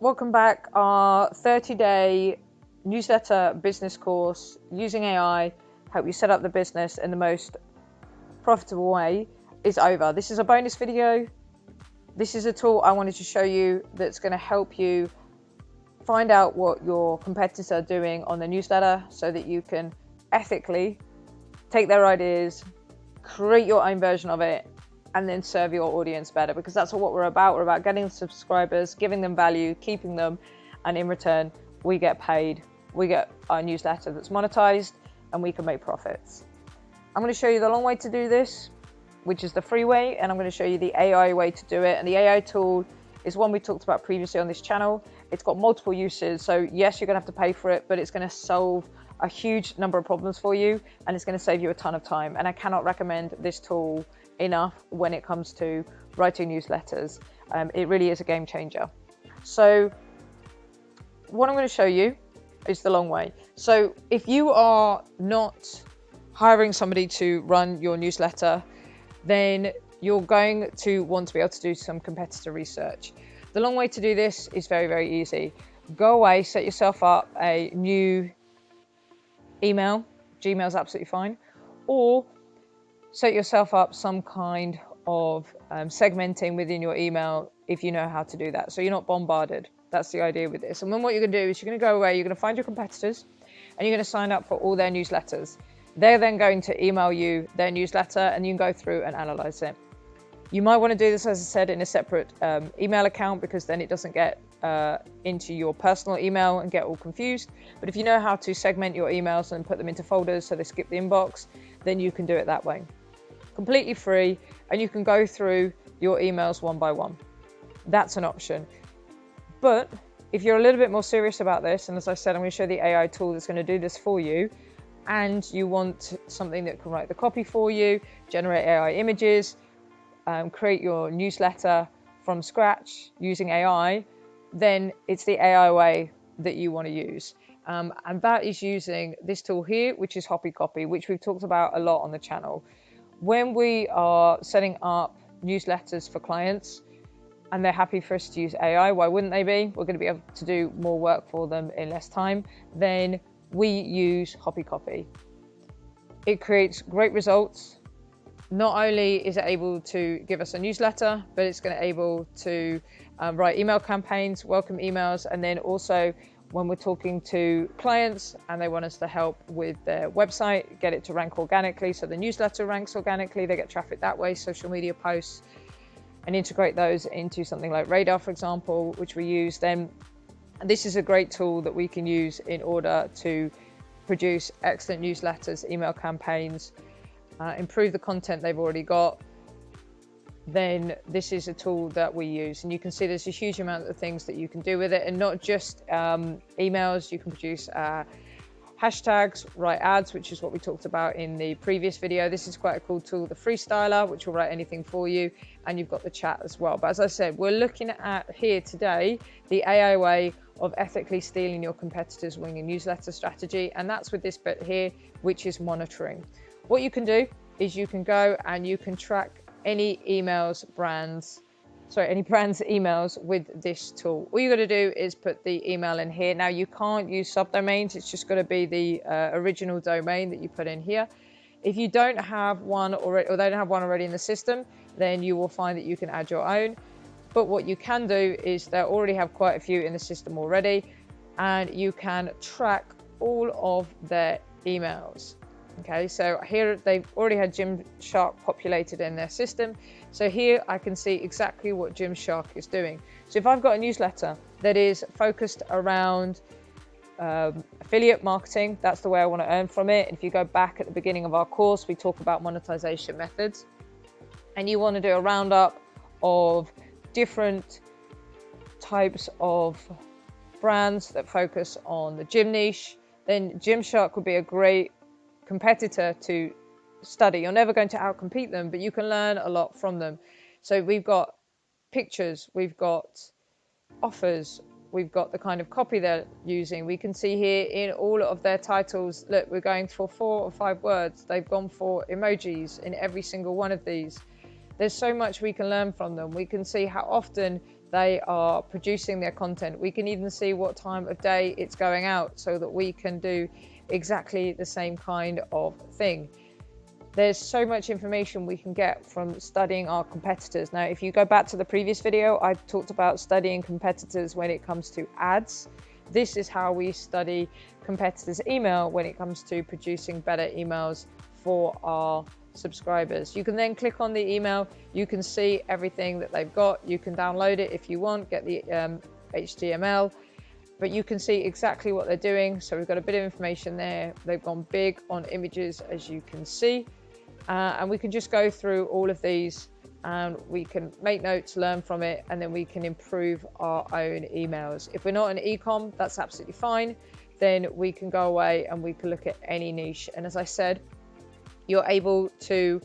Welcome back. Our 30-day newsletter business course using AI, help you set up the business in the most profitable way, is over. This is a bonus video. This is a tool I wanted to show you that's going to help you find out what your competitors are doing on the newsletter so that you can ethically take their ideas, create your own version of it, and then serve your audience better, because that's what we're about. We're about getting subscribers, giving them value, keeping them, and in return, we get paid. We get our newsletter that's monetized, and we can make profits. I'm going to show you the long way to do this, which is the free way, and I'm going to show you the AI way to do it. And the AI tool is one we talked about previously on this channel. It's got multiple uses, so yes, you're going to have to pay for it, but it's going to solve a huge number of problems for you, and it's going to save you a ton of time. And I cannot recommend this tool enough when it comes to writing newsletters. It really is a game changer. So what I'm going to show you is the long way. So if you are not hiring somebody to run your newsletter, then you're going to want to be able to do some competitor research. The long way to do this is very, very easy. Go away, set yourself up a new email. Gmail is absolutely fine. Or set yourself up some kind of segmenting within your email if you know how to do that, so you're not bombarded. That's the idea with this. And then what you're going to do is you're going to go away, you're going to find your competitors, and you're going to sign up for all their newsletters. They're then going to email you their newsletter, and you can go through and analyze it. You might want to do this, as I said, in a separate email account, because then it doesn't get into your personal email and get all confused. But if you know how to segment your emails and put them into folders so they skip the inbox, then you can do it that way. Completely free, and you can go through your emails one by one. That's an option. But if you're a little bit more serious about this, and as I said, I'm going to show the AI tool that's going to do this for you, and you want something that can write the copy for you, generate AI images, create your newsletter from scratch using AI, then it's the AI way that you want to use. And that is using this tool here, which is Copy, which we've talked about a lot on the channel. When we are setting up newsletters for clients and they're happy for us to use AI, why wouldn't they be? We're going to be able to do more work for them in less time. Then we use Copy. It creates great results. Not only is it able to give us a newsletter, but it's going to be able to write email campaigns, welcome emails, and then also when we're talking to clients and they want us to help with their website, get it to rank organically, so the newsletter ranks organically, they get traffic that way, social media posts, and integrate those into something like Radar, for example, which we use, then this is a great tool that we can use in order to produce excellent newsletters, email campaigns, improve the content they've already got. Then this is a tool that we use, and you can see there's a huge amount of things that you can do with it, and not just emails. You can produce hashtags, write ads, which is what we talked about in the previous video. This is quite a cool tool, the Freestyler, which will write anything for you, and you've got the chat as well. But as I said, we're looking at here today the AI way of ethically stealing your competitors' winning newsletter strategy, and that's with this bit here, which is monitoring. What you can do is you can go and you can track any brand's emails with this tool. All you got to do is put the email in here. Now you can't use subdomains, it's just got to be the original domain that you put in here. If you don't have one already, or they don't have one already in the system, then you will find that you can add your own. But what you can do is they already have quite a few in the system already, and you can track all of their emails. Okay, so here they've already had Gymshark populated in their system. So here I can see exactly what Gymshark is doing. So if I've got a newsletter that is focused around affiliate marketing, that's the way I want to earn from it. And if you go back at the beginning of our course, we talk about monetization methods, and you want to do a roundup of different types of brands that focus on the gym niche, then Gymshark would be a great competitor to study. You're never going to outcompete them, but you can learn a lot from them. So we've got pictures, we've got offers, we've got the kind of copy they're using. We can see here in all of their titles, look, we're going for 4 or 5 words. They've gone for emojis in every single one of these. There's so much we can learn from them. We can see how often they are producing their content. We can even see what time of day it's going out so that we can do exactly the same kind of thing. There's so much information we can get from studying our competitors. Now, if you go back to the previous video, I talked about studying competitors when it comes to ads. This is how we study competitors' email when it comes to producing better emails for our subscribers. You can then click on the email, you can see everything that they've got, you can download it if you want, get the HTML, but you can see exactly what they're doing. So we've got a bit of information there. They've gone big on images, as you can see, and we can just go through all of these and we can make notes, learn from it, and then we can improve our own emails. If we're not an e-com, that's absolutely fine. Then we can go away and we can look at any niche. And as I said, you're able to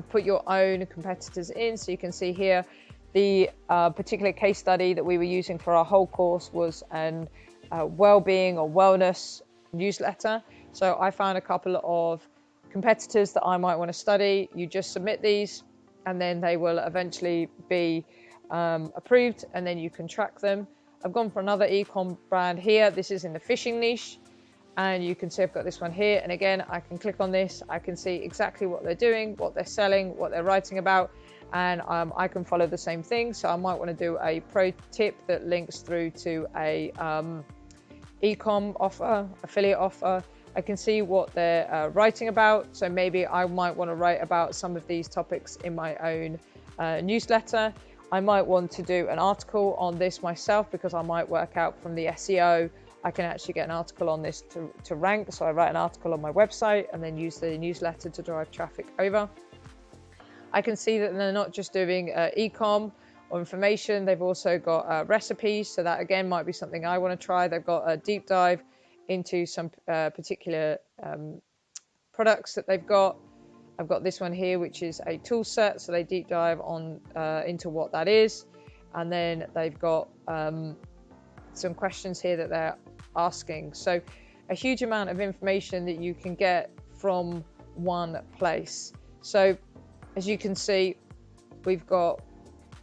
put your own competitors in. So you can see here, the particular case study that we were using for our whole course was an well-being or wellness newsletter. So I found a couple of competitors that I might want to study. You just submit these and then they will eventually be approved, and then you can track them. I've gone for another e-com brand here. This is in the fishing niche, and you can see I've got this one here. And again, I can click on this. I can see exactly what they're doing, what they're selling, what they're writing about, and I can follow the same thing. So I might want to do a pro tip that links through to a e-com offer, affiliate offer. I can see what they're writing about. So maybe I might want to write about some of these topics in my own newsletter. I might want to do an article on this myself because I might work out from the SEO. I can actually get an article on this to rank. So I write an article on my website and then use the newsletter to drive traffic over. I can see that they're not just doing e-com or information. They've also got recipes. So that again might be something I want to try. They've got a deep dive into some particular products that they've got. I've got this one here, which is a tool set. So they deep dive on into what that is. And then they've got some questions here that they're asking. So a huge amount of information that you can get from one place. So as you can see, we've got,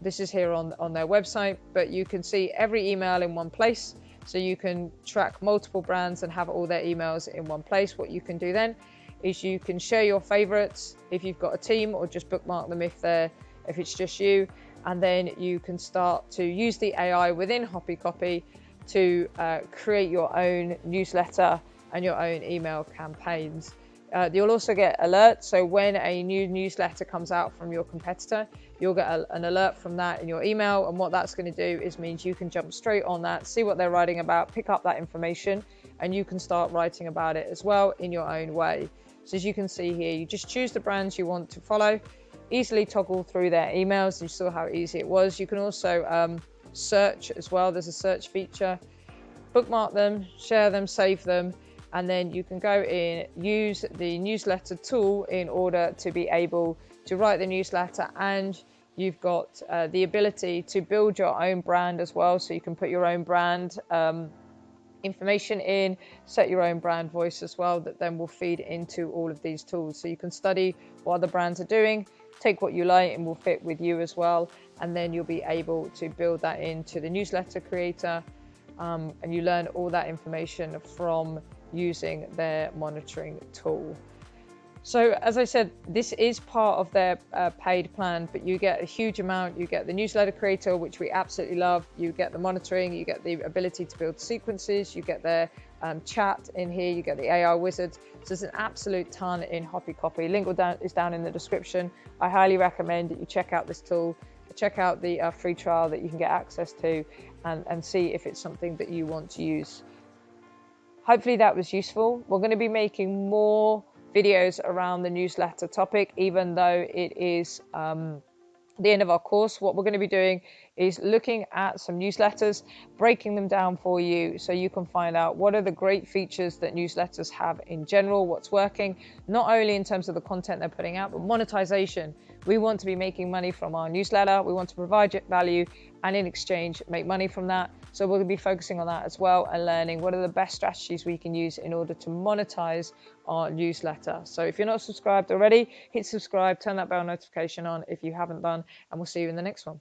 this is here on their website, but you can see every email in one place. So you can track multiple brands and have all their emails in one place. What you can do then is you can share your favorites if you've got a team, or just bookmark them if it's just you. And then you can start to use the AI within Copy to create your own newsletter and your own email campaigns. You'll also get alerts. So when a new newsletter comes out from your competitor, you'll get an alert from that in your email. And what that's going to do is means you can jump straight on that, see what they're writing about, pick up that information, and you can start writing about it as well in your own way. So as you can see here, you just choose the brands you want to follow, easily toggle through their emails. You saw how easy it was. You can also search as well. There's a search feature. Bookmark them, share them, save them, and then you can go in, use the newsletter tool in order to be able to write the newsletter, and you've got the ability to build your own brand as well. So you can put your own brand information in, set your own brand voice as well, that then will feed into all of these tools. So you can study what other brands are doing, take what you like and will fit with you as well, and then you'll be able to build that into the newsletter creator, and you learn all that information from using their monitoring tool. So as I said, this is part of their paid plan, but you get a huge amount. You get the newsletter creator, which we absolutely love. You get the monitoring, you get the ability to build sequences, you get their chat in here, you get the AI wizard. So there's an absolute ton in Copy. Link is down in the description. I highly recommend that you check out this tool, check out the free trial that you can get access to, and see if it's something that you want to use. Hopefully that was useful. We're going to be making more videos around the newsletter topic, even though it is the end of our course. What we're going to be doing is looking at some newsletters, breaking them down for you so you can find out what are the great features that newsletters have in general, what's working, not only in terms of the content they're putting out, but monetization. We want to be making money from our newsletter. We want to provide value and in exchange make money from that. So we're going to be focusing on that as well and learning what are the best strategies we can use in order to monetize our newsletter. So if you're not subscribed already, hit subscribe, turn that bell notification on if you haven't done, and we'll see you in the next one.